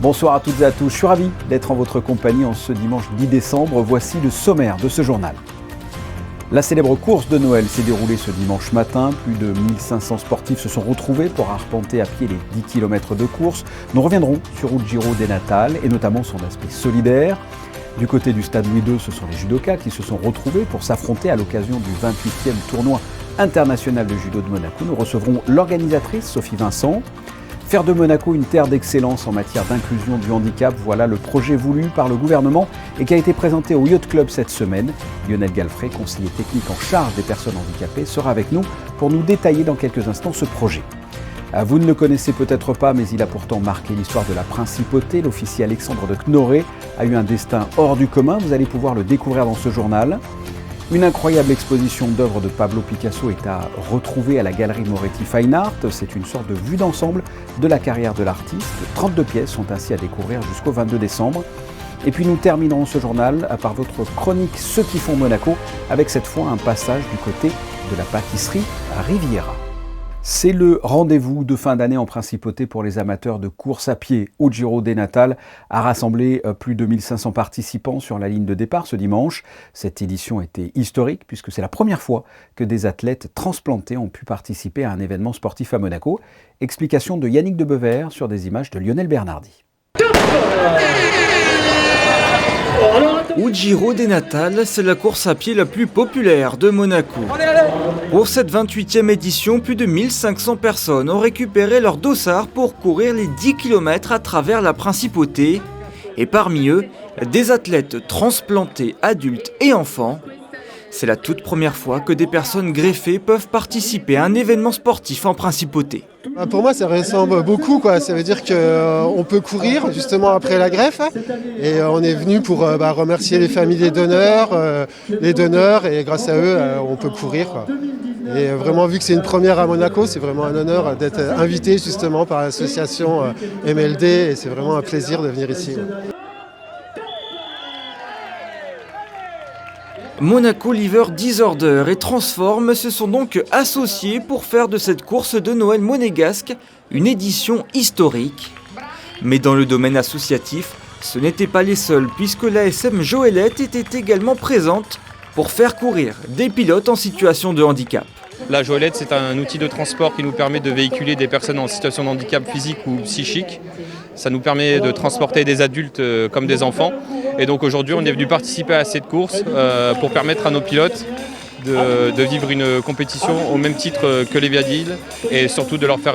Bonsoir à toutes et à tous, je suis ravi d'être en votre compagnie en ce dimanche 10 décembre. Voici le sommaire de ce journal. La célèbre course de Noël s'est déroulée ce dimanche matin. Plus de 1500 sportifs se sont retrouvés pour arpenter à pied les 10 km de course. Nous reviendrons sur le Giro des Natales et notamment son aspect solidaire. Du côté du stade Louis II, ce sont les judokas qui se sont retrouvés pour s'affronter à l'occasion du 28e tournoi international de judo de Monaco. Nous recevrons l'organisatrice Sophie Vincent. Faire de Monaco une terre d'excellence en matière d'inclusion du handicap, voilà le projet voulu par le gouvernement et qui a été présenté au Yacht Club cette semaine. Lionel Galfray, conseiller technique en charge des personnes handicapées, sera avec nous pour nous détailler dans quelques instants ce projet. Vous ne le connaissez peut-être pas, mais il a pourtant marqué l'histoire de la principauté. L'officier Alexandre de Knorré a eu un destin hors du commun. Vous allez pouvoir le découvrir dans ce journal. Une incroyable exposition d'œuvres de Pablo Picasso est à retrouver à la Galerie Moretti Fine Art. C'est une sorte de vue d'ensemble de la carrière de l'artiste. 32 pièces sont ainsi à découvrir jusqu'au 22 décembre. Et puis nous terminerons ce journal par votre chronique Ceux qui font Monaco, avec cette fois un passage du côté de la pâtisserie Riviera. C'est le rendez-vous de fin d'année en principauté pour les amateurs de course à pied. Au Giro des Natales a rassemblé plus de 1500 participants sur la ligne de départ ce dimanche. Cette édition était historique puisque c'est la première fois que des athlètes transplantés ont pu participer à un événement sportif à Monaco. Explication de Yannick Debever sur des images de Lionel Bernardi. Au Giro des Natales, c'est la course à pied la plus populaire de Monaco. Pour cette 28e édition, plus de 1500 personnes ont récupéré leur dossard pour courir les 10 km à travers la principauté. Et parmi eux, des athlètes transplantés adultes et enfants. C'est la toute première fois que des personnes greffées peuvent participer à un événement sportif en principauté. Pour moi, ça ressemble beaucoup, quoi. Ça veut dire qu'on peut courir justement après la greffe. Et on est venu pour remercier les familles des donneurs, et grâce à eux, on peut courir, quoi. Et vraiment, vu que c'est une première à Monaco, c'est vraiment un honneur d'être invité justement par l'association MLD. Et c'est vraiment un plaisir de venir ici. Monaco Liver Disorder et Transform se sont donc associés pour faire de cette course de Noël monégasque une édition historique. Mais dans le domaine associatif, ce n'étaient pas les seuls puisque l'ASM Joëlette était également présente pour faire courir des pilotes en situation de handicap. La Joëlette, c'est un outil de transport qui nous permet de véhiculer des personnes en situation de handicap physique ou psychique. Ça nous permet de transporter des adultes comme des enfants. Et donc aujourd'hui, on est venu participer à cette course pour permettre à nos pilotes de vivre une compétition au même titre que les Viadiles et surtout de leur faire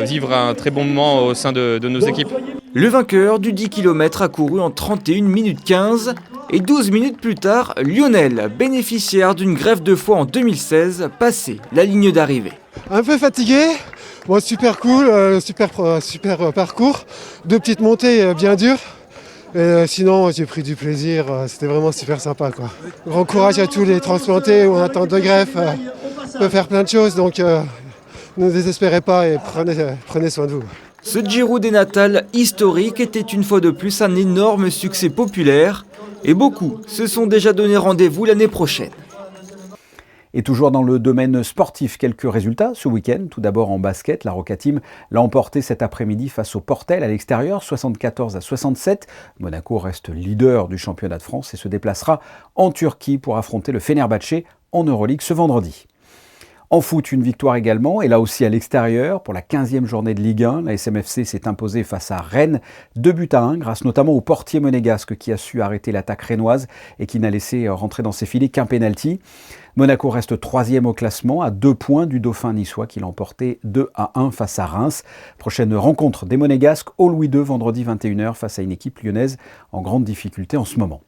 vivre un très bon moment au sein de nos équipes. Le vainqueur du 10 km a couru en 31 minutes 15 et 12 minutes plus tard, Lionel, bénéficiaire d'une greffe de foie en 2016, passait la ligne d'arrivée. Un peu fatigué, bon, super cool, super parcours, 2 petites montées bien dures. Et sinon, j'ai pris du plaisir, c'était vraiment super sympa, quoi. Grand courage à tous les transplantés ou en attente de greffe. On peut faire plein de choses, donc ne désespérez pas et prenez soin de vous. Ce Giro des Natales historique était une fois de plus un énorme succès populaire et beaucoup se sont déjà donné rendez-vous l'année prochaine. Et toujours dans le domaine sportif, quelques résultats ce week-end. Tout d'abord en basket, la Roca Team l'a emporté cet après-midi face au Portel à l'extérieur, 74-67. Monaco reste leader du championnat de France et se déplacera en Turquie pour affronter le Fenerbahçe en Euroleague ce vendredi. En foot, une victoire également, et là aussi à l'extérieur. Pour la 15e journée de Ligue 1, la SMFC s'est imposée face à Rennes, 2-1, grâce notamment au portier monégasque qui a su arrêter l'attaque rennoise et qui n'a laissé rentrer dans ses filets qu'un pénalty. Monaco reste 3e au classement, à 2 points du dauphin niçois qui l'a emporté 2-1 face à Reims. Prochaine rencontre des Monégasques au Louis II, vendredi 21h, face à une équipe lyonnaise en grande difficulté en ce moment.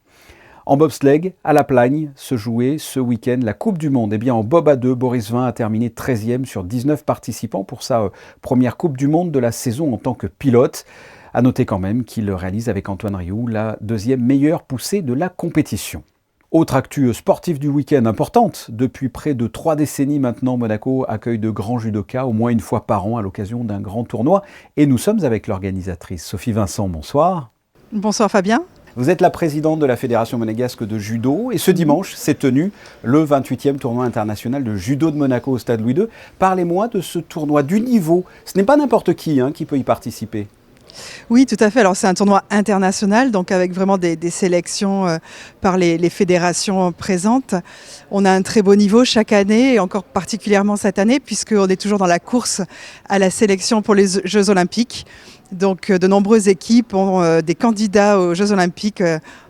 En bobsleigh, à La Plagne, se jouait ce week-end la Coupe du Monde. Eh bien, en bob à 2, Boris Vian a terminé 13e sur 19 participants pour sa première Coupe du Monde de la saison en tant que pilote. À noter quand même qu'il réalise avec Antoine Rioux la 2e meilleure poussée de la compétition. Autre actu sportive du week-end importante. Depuis près de 3 décennies maintenant, Monaco accueille de grands judokas au moins une fois par an à l'occasion d'un grand tournoi. Et nous sommes avec l'organisatrice Sophie Vincent. Bonsoir. Bonsoir Fabien. Vous êtes la présidente de la Fédération monégasque de judo et ce dimanche s'est tenu le 28e tournoi international de judo de Monaco au stade Louis II. Parlez-moi de ce tournoi du niveau. Ce n'est pas n'importe qui peut y participer. Oui, tout à fait. Alors c'est un tournoi international, donc avec vraiment des sélections par les fédérations présentes. On a un très beau niveau chaque année, et encore particulièrement cette année, puisqu'on est toujours dans la course à la sélection pour les Jeux Olympiques. Donc de nombreuses équipes ont des candidats aux Jeux Olympiques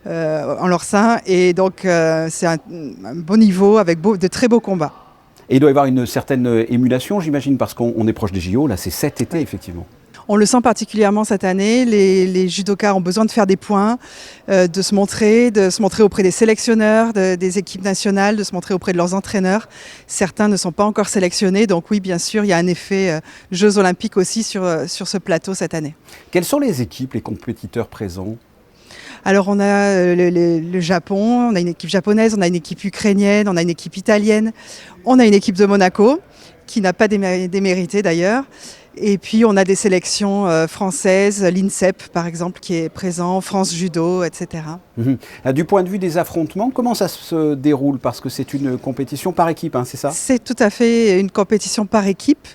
en leur sein, et donc c'est un bon niveau avec de très beaux combats. Et il doit y avoir une certaine émulation, j'imagine, parce qu'on est proche des JO, là c'est cet été, effectivement. On le sent particulièrement cette année. Les judokas ont besoin de faire des points, de se montrer auprès des sélectionneurs, des équipes nationales, de se montrer auprès de leurs entraîneurs. Certains ne sont pas encore sélectionnés, donc oui, bien sûr, il y a un effet Jeux Olympiques aussi sur ce plateau cette année. Quelles sont les équipes, les compétiteurs présents ? Alors on a le Japon, on a une équipe japonaise, on a une équipe ukrainienne, on a une équipe italienne, on a une équipe de Monaco, qui n'a pas démérité d'ailleurs. Et puis on a des sélections françaises, l'INSEP par exemple qui est présent, France Judo, etc. Du point de vue des affrontements, comment ça se déroule ? Parce que c'est une compétition par équipe, hein, c'est ça ? C'est tout à fait une compétition par équipe,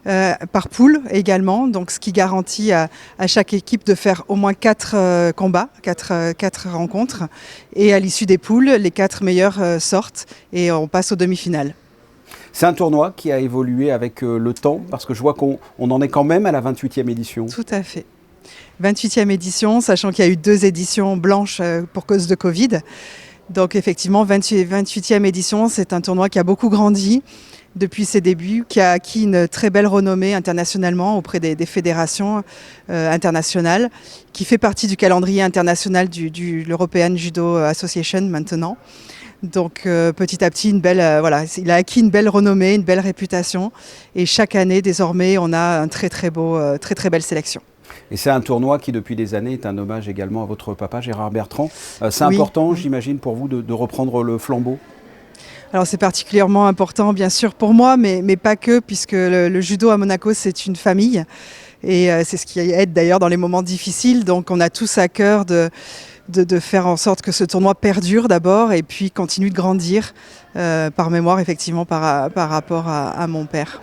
par poule également, donc ce qui garantit à chaque équipe de faire au moins 4 combats, 4 rencontres. Et à l'issue des poules, les 4 meilleurs sortent et on passe aux demi-finales. C'est un tournoi qui a évolué avec le temps, parce que je vois qu'on en est quand même à la 28e édition. Tout à fait. 28e édition, sachant qu'il y a eu 2 éditions blanches pour cause de Covid. Donc effectivement, 28e édition, c'est un tournoi qui a beaucoup grandi depuis ses débuts, qui a acquis une très belle renommée internationalement auprès des fédérations internationales, qui fait partie du calendrier international de l'European Judo Association maintenant. Donc petit à petit, il a acquis une belle renommée, une belle réputation. Et chaque année, désormais, on a un très belle sélection. Et c'est un tournoi qui, depuis des années, est un hommage également à votre papa, Gérard Bertrand. C'est important, j'imagine, pour vous de reprendre le flambeau ? Alors c'est particulièrement important, bien sûr, pour moi, mais pas que, puisque le judo à Monaco, c'est une famille. Et c'est ce qui aide d'ailleurs dans les moments difficiles. Donc on a tous à cœur de faire en sorte que ce tournoi perdure d'abord et puis continue de grandir par mémoire effectivement par rapport à mon père.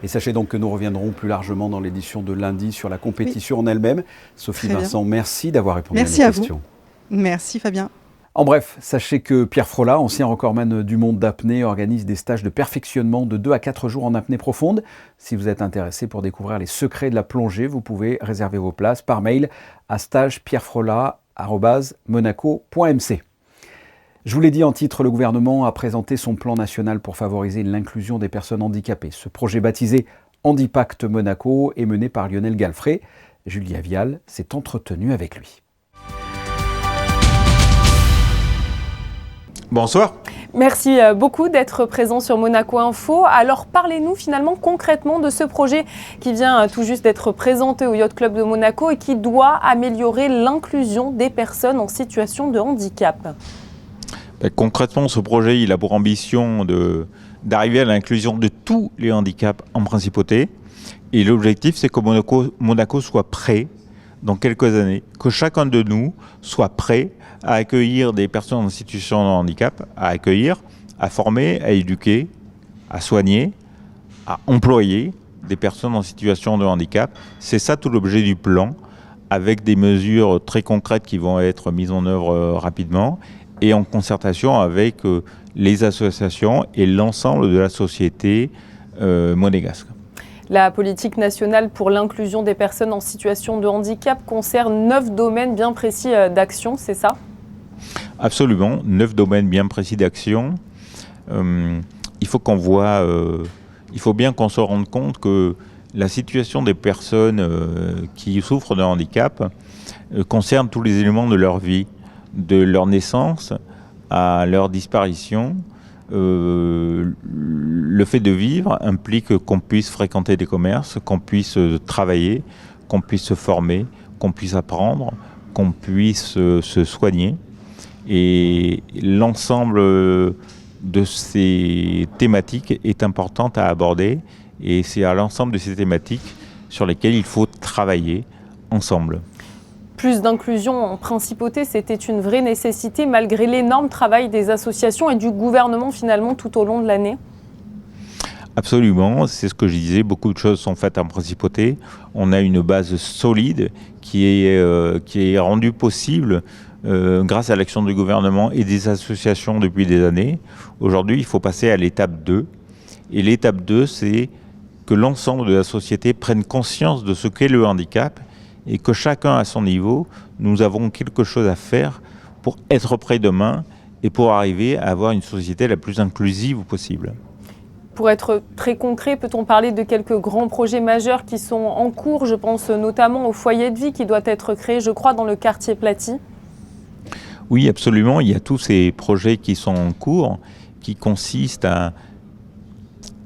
Et sachez donc que nous reviendrons plus largement dans l'édition de lundi sur la compétition en elle-même. Sophie Vincent, merci d'avoir répondu à nos questions. Vous. Merci Fabien. En bref, sachez que Pierre Frolat, ancien recordman du monde d'apnée, organise des stages de perfectionnement de 2 à 4 jours en apnée profonde. Si vous êtes intéressé pour découvrir les secrets de la plongée, vous pouvez réserver vos places par mail à stagepierrefrolat@monaco.mc. Je vous l'ai dit en titre, le gouvernement a présenté son plan national pour favoriser l'inclusion des personnes handicapées. Ce projet baptisé Handipact Monaco est mené par Lionel Galfré. Julia Vial s'est entretenue avec lui. Bonsoir. Merci beaucoup d'être présent sur Monaco Info. Alors parlez-nous finalement concrètement de ce projet qui vient tout juste d'être présenté au Yacht Club de Monaco et qui doit améliorer l'inclusion des personnes en situation de handicap. Concrètement, ce projet il a pour ambition d'arriver à l'inclusion de tous les handicaps en principauté. Et l'objectif, c'est que Monaco soit prêt dans quelques années, que chacun de nous soit prêt à accueillir des personnes en situation de handicap, à accueillir, à former, à éduquer, à soigner, à employer des personnes en situation de handicap. C'est ça tout l'objet du plan, avec des mesures très concrètes qui vont être mises en œuvre rapidement et en concertation avec les associations et l'ensemble de la société monégasque. La politique nationale pour l'inclusion des personnes en situation de handicap concerne 9 domaines bien précis d'action, c'est ça ? Absolument, 9 domaines bien précis d'action. Il faut bien qu'on se rende compte que la situation des personnes qui souffrent de handicap concerne tous les éléments de leur vie, de leur naissance à leur disparition. Le fait de vivre implique qu'on puisse fréquenter des commerces, qu'on puisse travailler, qu'on puisse se former, qu'on puisse apprendre, qu'on puisse se soigner. Et l'ensemble de ces thématiques est importante à aborder et c'est à l'ensemble de ces thématiques sur lesquelles il faut travailler ensemble. Plus d'inclusion en principauté, c'était une vraie nécessité malgré l'énorme travail des associations et du gouvernement finalement tout au long de l'année ? Absolument, c'est ce que je disais, beaucoup de choses sont faites en principauté. On a une base solide qui est rendue possible grâce à l'action du gouvernement et des associations depuis des années. Aujourd'hui, il faut passer à l'étape 2. Et l'étape 2, c'est que l'ensemble de la société prenne conscience de ce qu'est le handicap et que chacun à son niveau, nous avons quelque chose à faire pour être prêt demain et pour arriver à avoir une société la plus inclusive possible. Pour être très concret, peut-on parler de quelques grands projets majeurs qui sont en cours? Je pense notamment au foyer de vie qui doit être créé, je crois, dans le quartier Platy. Oui, absolument. Il y a tous ces projets qui sont en cours, qui consistent à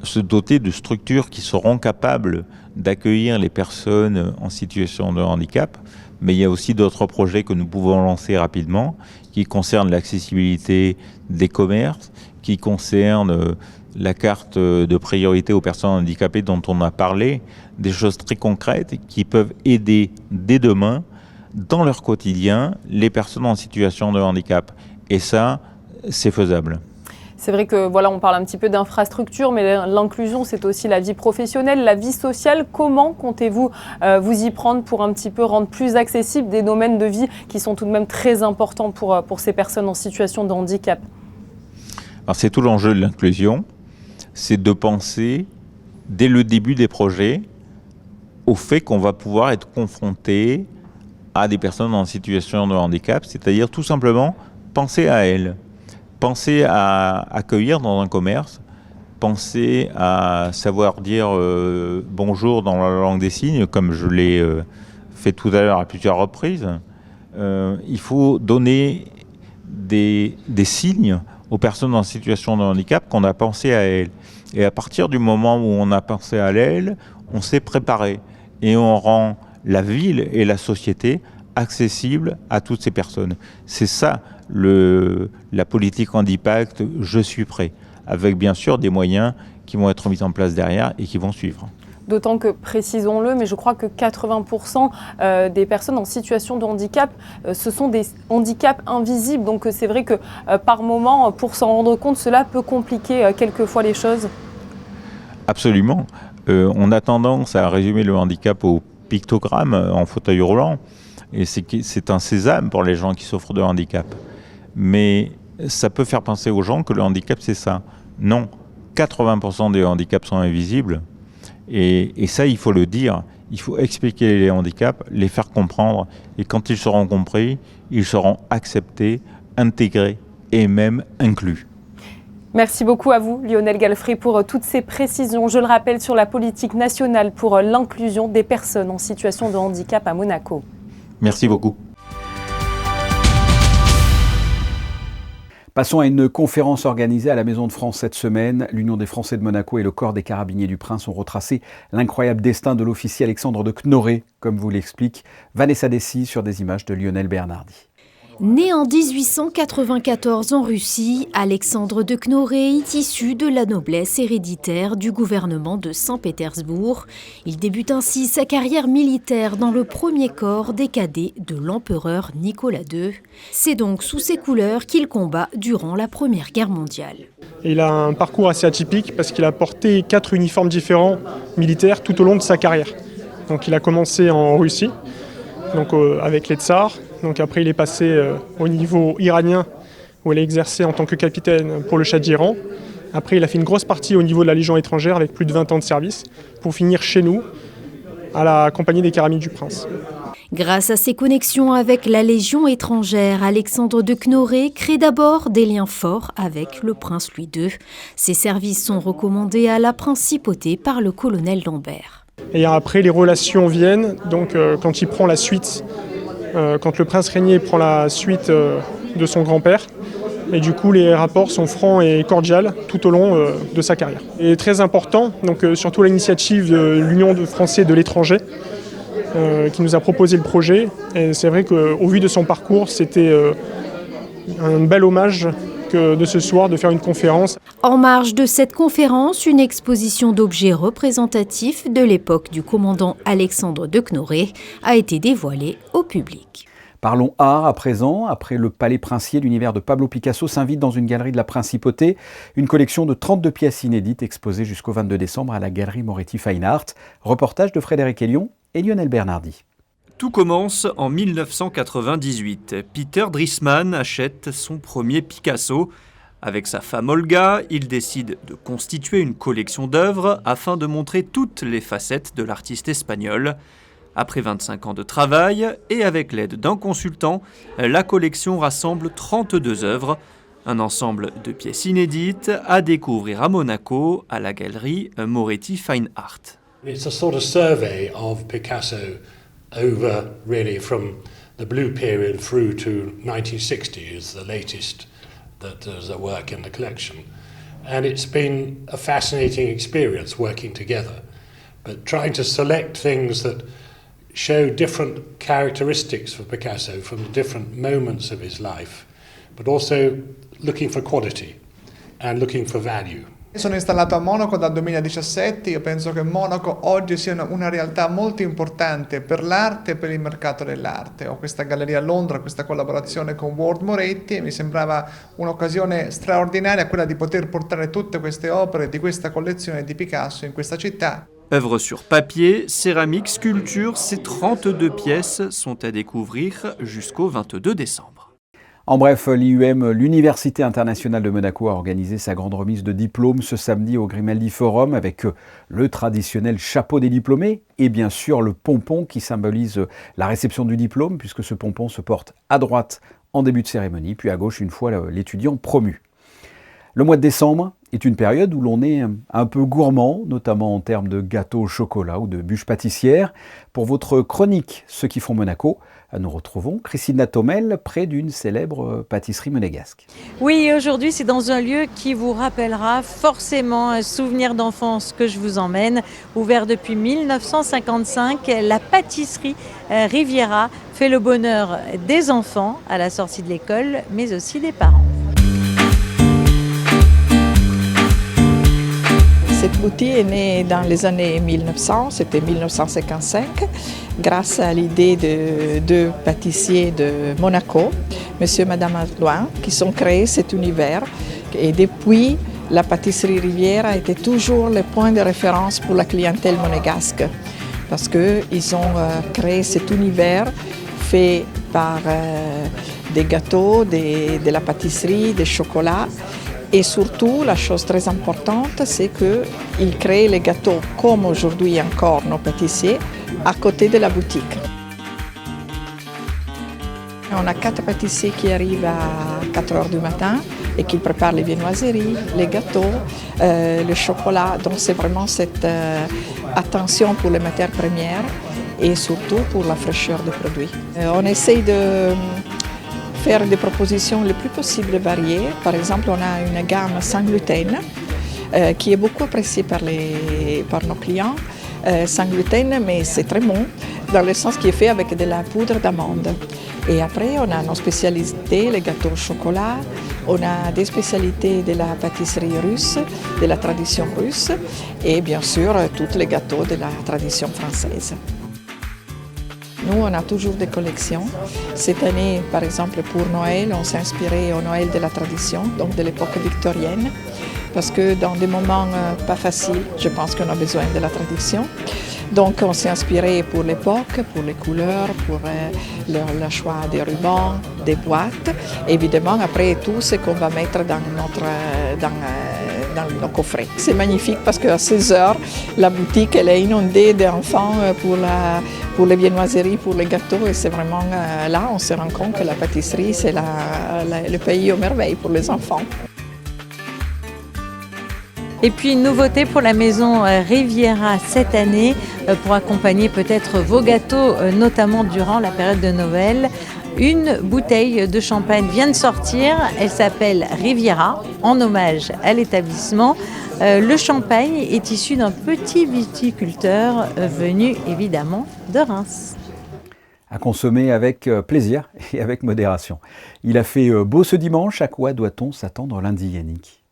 se doter de structures qui seront capables d'accueillir les personnes en situation de handicap. Mais il y a aussi d'autres projets que nous pouvons lancer rapidement, qui concernent l'accessibilité des commerces, qui concernent la carte de priorité aux personnes handicapées dont on a parlé, des choses très concrètes qui peuvent aider dès demain, dans leur quotidien, les personnes en situation de handicap. Et ça, c'est faisable. C'est vrai que voilà, on parle un petit peu d'infrastructure, mais l'inclusion, c'est aussi la vie professionnelle, la vie sociale. Comment comptez-vous vous y prendre pour un petit peu rendre plus accessibles des domaines de vie qui sont tout de même très importants pour ces personnes en situation de handicap? Alors, c'est tout l'enjeu de l'inclusion, c'est de penser, dès le début des projets, au fait qu'on va pouvoir être confronté à des personnes en situation de handicap, c'est-à-dire tout simplement penser à elles. Penser à accueillir dans un commerce, penser à savoir dire bonjour dans la langue des signes, comme je l'ai fait tout à l'heure à plusieurs reprises. Il faut donner des signes aux personnes en situation de handicap qu'on a pensé à elles. Et à partir du moment où on a pensé à elles, on s'est préparé. Et on rend la ville et la société accessibles à toutes ces personnes. C'est ça la politique Handipact, je suis prêt, avec bien sûr des moyens qui vont être mis en place derrière et qui vont suivre. D'autant que, précisons-le, mais je crois que 80% des personnes en situation de handicap, ce sont des handicaps invisibles. Donc c'est vrai que par moment, pour s'en rendre compte, cela peut compliquer quelquefois les choses. Absolument. On a tendance à résumer le handicap au pictogramme en fauteuil roulant. Et c'est un sésame pour les gens qui souffrent de handicap. Mais ça peut faire penser aux gens que le handicap, c'est ça. Non, 80% des handicaps sont invisibles. Et ça, il faut le dire. Il faut expliquer les handicaps, les faire comprendre. Et quand ils seront compris, ils seront acceptés, intégrés et même inclus. Merci beaucoup à vous, Lionel Galfré, pour toutes ces précisions. Je le rappelle, sur la politique nationale pour l'inclusion des personnes en situation de handicap à Monaco. Merci beaucoup. Passons à une conférence organisée à la Maison de France cette semaine. L'Union des Français de Monaco et le Corps des Carabiniers du Prince ont retracé l'incroyable destin de l'officier Alexandre de Knorré, comme vous l'explique Vanessa Dessy sur des images de Lionel Bernardi. Né en 1894 en Russie, Alexandre de Knorré est issu de la noblesse héréditaire du gouvernement de Saint-Pétersbourg. Il débute ainsi sa carrière militaire dans le premier corps des cadets de l'empereur Nicolas II. C'est donc sous ses couleurs qu'il combat durant la Première Guerre mondiale. Il a un parcours assez atypique parce qu'il a porté 4 uniformes différents militaires tout au long de sa carrière. Donc il a commencé en Russie, donc avec les tsars. Donc après, il est passé au niveau iranien, où il a exercé en tant que capitaine pour le Shah d'Iran. Après, il a fait une grosse partie au niveau de la Légion étrangère, avec plus de 20 ans de service, pour finir chez nous, à la Compagnie des Carabiniers du Prince. Grâce à ses connexions avec la Légion étrangère, Alexandre de Knorré crée d'abord des liens forts avec le prince Louis II. Ses services sont recommandés à la principauté par le colonel Lambert. Et après, les relations viennent, donc quand il prend la suite, quand le prince Régnier prend la suite de son grand-père, et du coup les rapports sont francs et cordiaux tout au long de sa carrière. Et très important, donc surtout l'initiative de l'Union des Français de l'étranger, qui nous a proposé le projet. Et c'est vrai qu'au vu de son parcours, c'était un bel hommage que de ce soir de faire une conférence. En marge de cette conférence, une exposition d'objets représentatifs de l'époque du commandant Alexandre de Knorré a été dévoilée au public. Parlons art à présent. Après le Palais Princier, l'univers de Pablo Picasso s'invite dans une galerie de la Principauté. Une collection de 32 pièces inédites exposées jusqu'au 22 décembre à la galerie Moretti Fine Art. Reportage de Frédéric Elion et Lionel Bernardi. Tout commence en 1998. Peter Drisman achète son premier Picasso. Avec sa femme Olga, il décide de constituer une collection d'œuvres afin de montrer toutes les facettes de l'artiste espagnol. Après 25 ans de travail et avec l'aide d'un consultant, la collection rassemble 32 œuvres, un ensemble de pièces inédites à découvrir à Monaco, à la galerie Moretti Fine Art. It's a sort of survey of Picasso over really from the blue period through to 1960 is the latest that there's a work in the collection. And it's been a fascinating experience working together, but trying to select things that show different characteristics of Picasso from the different moments of his life, but also looking for quality and looking for value. Sono installato a Monaco dal 2017, io penso che Monaco oggi sia una realtà molto importante per l'arte e per il mercato dell'arte. Ho questa galleria a Londra, questa collaborazione con Ward Moretti e mi sembrava un'occasione straordinaria quella di poter portare tutte queste opere di questa collezione di Picasso in questa città. Œuvres sur papier, céramique, sculpture, ces 32 pièces sont à découvrir jusqu'au 22 décembre. En bref, l'IUM, l'Université internationale de Monaco, a organisé sa grande remise de diplômes ce samedi au Grimaldi Forum avec le traditionnel chapeau des diplômés et bien sûr le pompon qui symbolise la réception du diplôme puisque ce pompon se porte à droite en début de cérémonie puis à gauche une fois l'étudiant promu. Le mois de décembre est une période où l'on est un peu gourmand, notamment en termes de gâteaux au chocolat ou de bûches pâtissières. Pour votre chronique « Ceux qui font Monaco », nous retrouvons Christina Thomel près d'une célèbre pâtisserie monégasque. Oui, aujourd'hui c'est dans un lieu qui vous rappellera forcément un souvenir d'enfance que je vous emmène. Ouvert depuis 1955, la pâtisserie Riviera fait le bonheur des enfants à la sortie de l'école, mais aussi des parents. Cette boutique est née dans les années 1900, c'était 1955, grâce à l'idée de deux pâtissiers de Monaco, monsieur et madame Ardoin, qui ont créé cet univers. Et depuis, la pâtisserie Riviera était toujours le point de référence pour la clientèle monégasque, parce qu'ils ont créé cet univers fait par des gâteaux, de la pâtisserie, des chocolats. Et surtout, la chose très importante, c'est qu'ils créent les gâteaux, comme aujourd'hui encore nos pâtissiers, à côté de la boutique. On a 4 pâtissiers qui arrivent à 4 heures du matin et qui préparent les viennoiseries, les gâteaux, le chocolat. Donc c'est vraiment cette attention pour les matières premières et surtout pour la fraîcheur des produits. On essaye de faire des propositions le plus possible variées. Par exemple, on a une gamme sans gluten qui est beaucoup appréciée par nos clients. Sans gluten, mais c'est très bon, dans le sens qui est fait avec de la poudre d'amande. Et après, on a nos spécialités, les gâteaux au chocolat, on a des spécialités de la pâtisserie russe, de la tradition russe, et bien sûr, tous les gâteaux de la tradition française. Nous, on a toujours des collections. Cette année, par exemple, pour Noël, on s'est inspiré au Noël de la tradition, donc de l'époque victorienne, parce que dans des moments pas faciles, je pense qu'on a besoin de la tradition. Donc, on s'est inspiré pour l'époque, pour les couleurs, pour le choix des rubans, des boîtes. Évidemment, après tout ce qu'on va mettre dans nos coffrets. C'est magnifique parce qu'à 16 heures, la boutique elle est inondée d'enfants pour les viennoiseries, pour les gâteaux. Et c'est vraiment là, on se rend compte que la pâtisserie, c'est le pays aux merveilles pour les enfants. Et puis une nouveauté pour la maison Riviera cette année, pour accompagner peut-être vos gâteaux, notamment durant la période de Noël. Une bouteille de champagne vient de sortir, elle s'appelle Riviera, en hommage à l'établissement. Le champagne est issu d'un petit viticulteur venu évidemment de Reims. À consommer avec plaisir et avec modération. Il a fait beau ce dimanche, à quoi doit-on s'attendre lundi, Yannick ?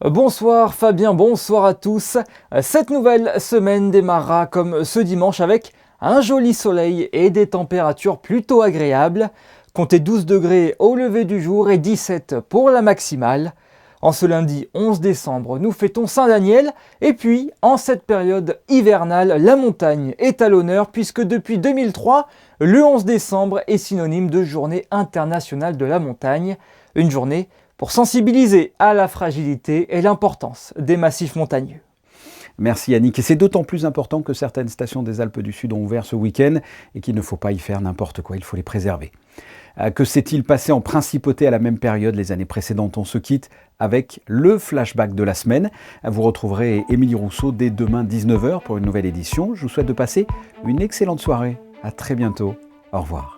Bonsoir Fabien, bonsoir à tous. Cette nouvelle semaine démarrera comme ce dimanche avec un joli soleil et des températures plutôt agréables. Comptez 12 degrés au lever du jour et 17 pour la maximale. En ce lundi 11 décembre, nous fêtons Saint-Daniel et puis, en cette période hivernale, la montagne est à l'honneur puisque depuis 2003, le 11 décembre est synonyme de journée internationale de la montagne. Une journée pour sensibiliser à la fragilité et l'importance des massifs montagneux. Merci Yannick. Et c'est d'autant plus important que certaines stations des Alpes du Sud ont ouvert ce week-end et qu'il ne faut pas y faire n'importe quoi, il faut les préserver. Que s'est-il passé en principauté à la même période les années précédentes? On se quitte avec le flashback de la semaine. Vous retrouverez Émilie Rousseau dès demain 19h pour une nouvelle édition. Je vous souhaite de passer une excellente soirée. À très bientôt. Au revoir.